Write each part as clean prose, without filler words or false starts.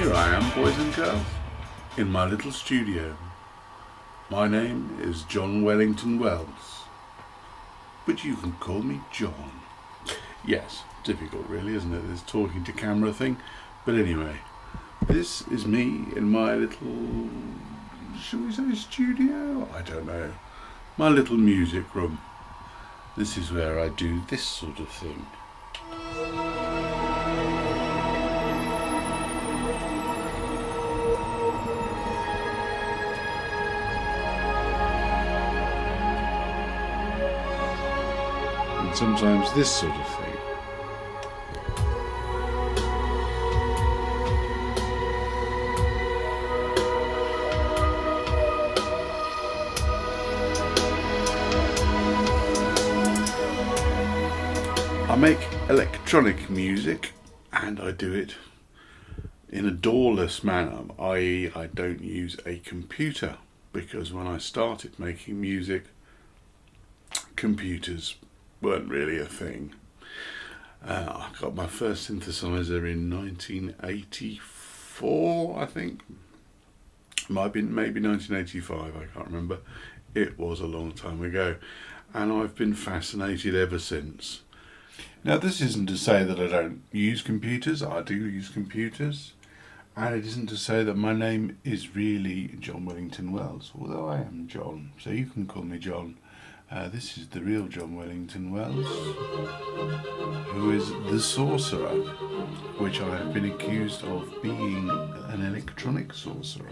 Here I am, boys and girls, in my little studio. My name is John Wellington Wells, but you can call me John. Yes, difficult really, isn't it, this talking to camera thing? But anyway, this is me in my little, shall we say studio? I don't know. My little music room. This is where I do this sort of thing. And sometimes this sort of thing. I make electronic music, and I do it in a doorless manner, i.e. I don't use a computer, because when I started making music, computers weren't really a thing. I got my first synthesizer in 1984, I think. Might have been maybe 1985, I can't remember. It was a long time ago, and I've been fascinated ever since. Now, this isn't to say that I don't use computers. I do use computers, and it isn't to say that my name is really John Wellington Wells, although I am John, so you can call me John. This is the real John Wellington Wells, who is the sorcerer, which I have been accused of being an electronic sorcerer.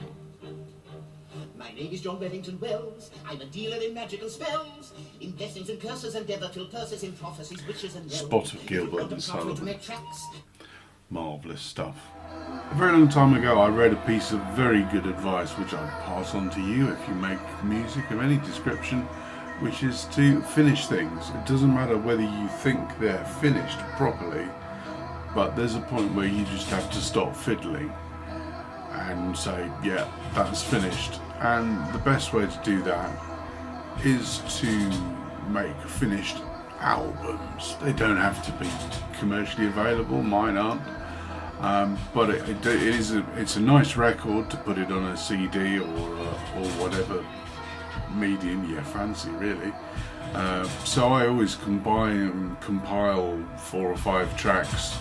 My name is John Wellington Wells. I'm a dealer in magical spells, in blessings and curses, and ever-filled purses, in prophecies, witches and Spot of Gilbert and Sullivan. Marvellous stuff. A very long time ago I read a piece of very good advice which I'd pass on to you if you make music of any description, which is to finish things. It doesn't matter whether you think they're finished properly, but there's a point where you just have to stop fiddling and say, yeah, that's finished. And the best way to do that is to make finished albums. They don't have to be commercially available, mine aren't, but it's a nice record to put it on a CD or whatever medium you fancy, really. So I always compile 4 or 5 tracks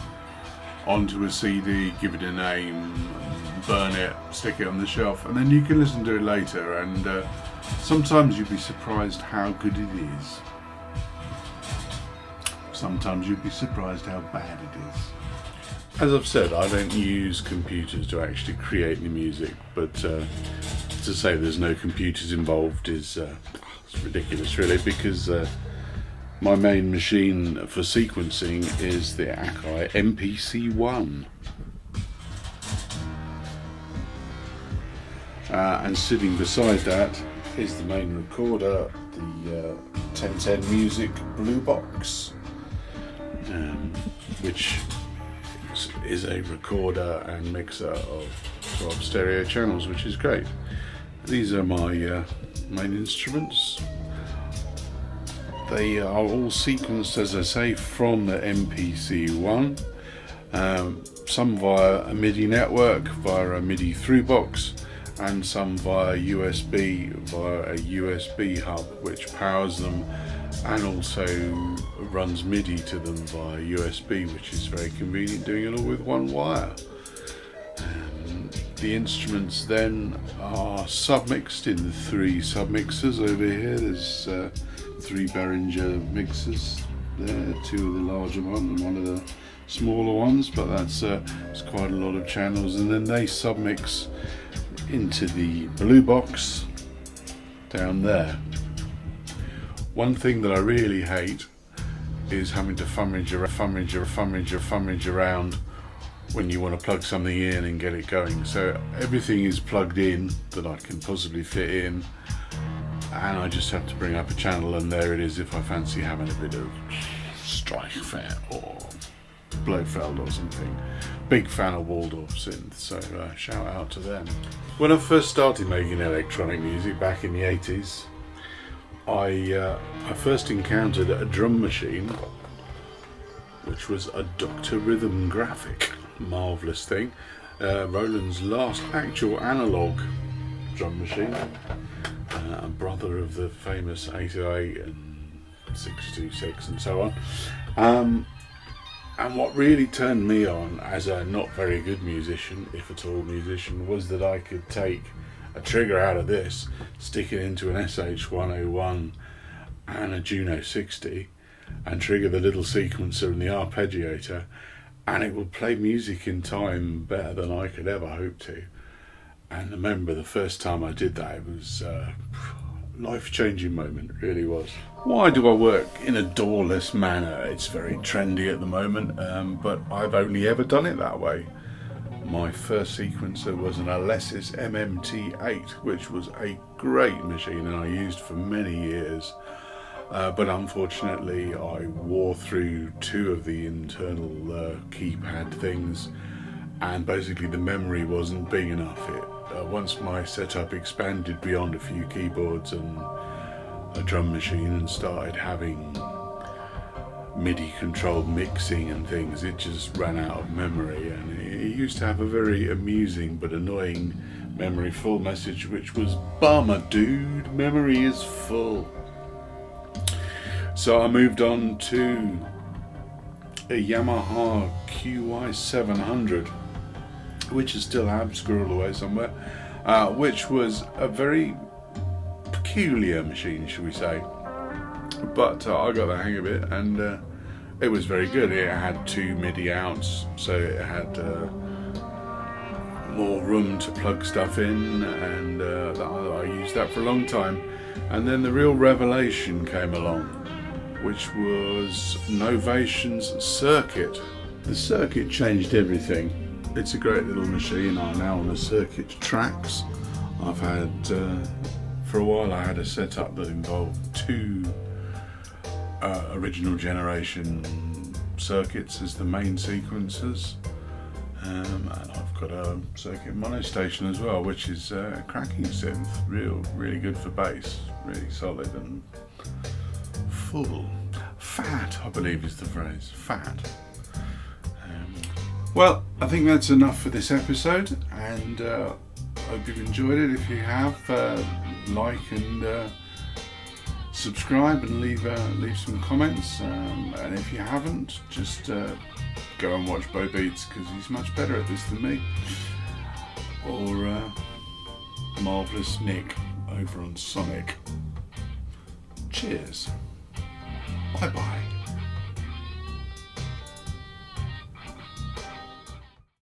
onto a CD, give it a name, burn it, stick it on the shelf, and then you can listen to it later, and sometimes you'll be surprised how good it is. Sometimes you'll be surprised how bad it is. As I've said, I don't use computers to actually create the music, but to say there's no computers involved is it's ridiculous, really, because my main machine for sequencing is the Akai MPC-1. And sitting beside that is the main recorder, the 1010 Music Blue Box, which is a recorder and mixer of 12 stereo channels, which is great. These are my main instruments. They are all sequenced, as I say, from the MPC-1, some via a MIDI network, via a MIDI through box, and some via USB, via a USB hub which powers them and also runs MIDI to them via USB, which is very convenient, doing it all with one wire. The instruments then are submixed in 3 submixers over here. There's 3 Behringer mixers there, 2 of the larger ones and 1 of the smaller ones, but it's quite a lot of channels, and then they submix into the blue box down there. One thing that I really hate is having to fummage around when you want to plug something in and get it going. So everything is plugged in that I can possibly fit in, and I just have to bring up a channel and there it is if I fancy having a bit of Streichfeld or Blofeld or something. Big fan of Waldorf synth, so shout out to them. When I first started making electronic music back in the 80s, I first encountered a drum machine which was a Dr. Rhythm Graphic. Marvellous thing. Roland's last actual analogue drum machine, brother of the famous 808 and 626 and so on. And what really turned me on as a not very good musician, if at all musician, was that I could take a trigger out of this, stick it into an SH-101 and a Juno 60 and trigger the little sequencer and the arpeggiator, and it would play music in time better than I could ever hope to. And I remember the first time I did that, it was a life-changing moment, it really was. Why do I work in a doorless manner? It's very trendy at the moment, but I've only ever done it that way. My first sequencer was an Alesis MMT8, which was a great machine and I used for many years. But unfortunately I wore through two of the internal keypad things, and basically the memory wasn't big enough. Once my setup expanded beyond a few keyboards and a drum machine and started having MIDI controlled mixing and things, it just ran out of memory, and it used to have a very amusing but annoying memory full message, which was, "Bummer dude, memory is full." So I moved on to a Yamaha QY700, which is still squirreled away somewhere, which was a very peculiar machine, shall we say. But I got the hang of it, and it was very good. It had two MIDI outs, so it had more room to plug stuff in, and I used that for a long time. And then the real revelation came along, which was Novation's circuit. The circuit changed everything. It's a great little machine. I'm now on the circuit tracks. I've had, for a while I had a setup that involved two original generation circuits as the main sequencers, and I've got a circuit monostation as well, which is a cracking synth, really good for bass, really solid and full. Fat, I believe is the phrase, fat. Well, I think that's enough for this episode, and I hope you've enjoyed it. If you have, like and subscribe and leave some comments, and if you haven't, just go and watch Bo Beats, because he's much better at this than me, or Marvellous Nick over on Sonic. Cheers. Bye bye.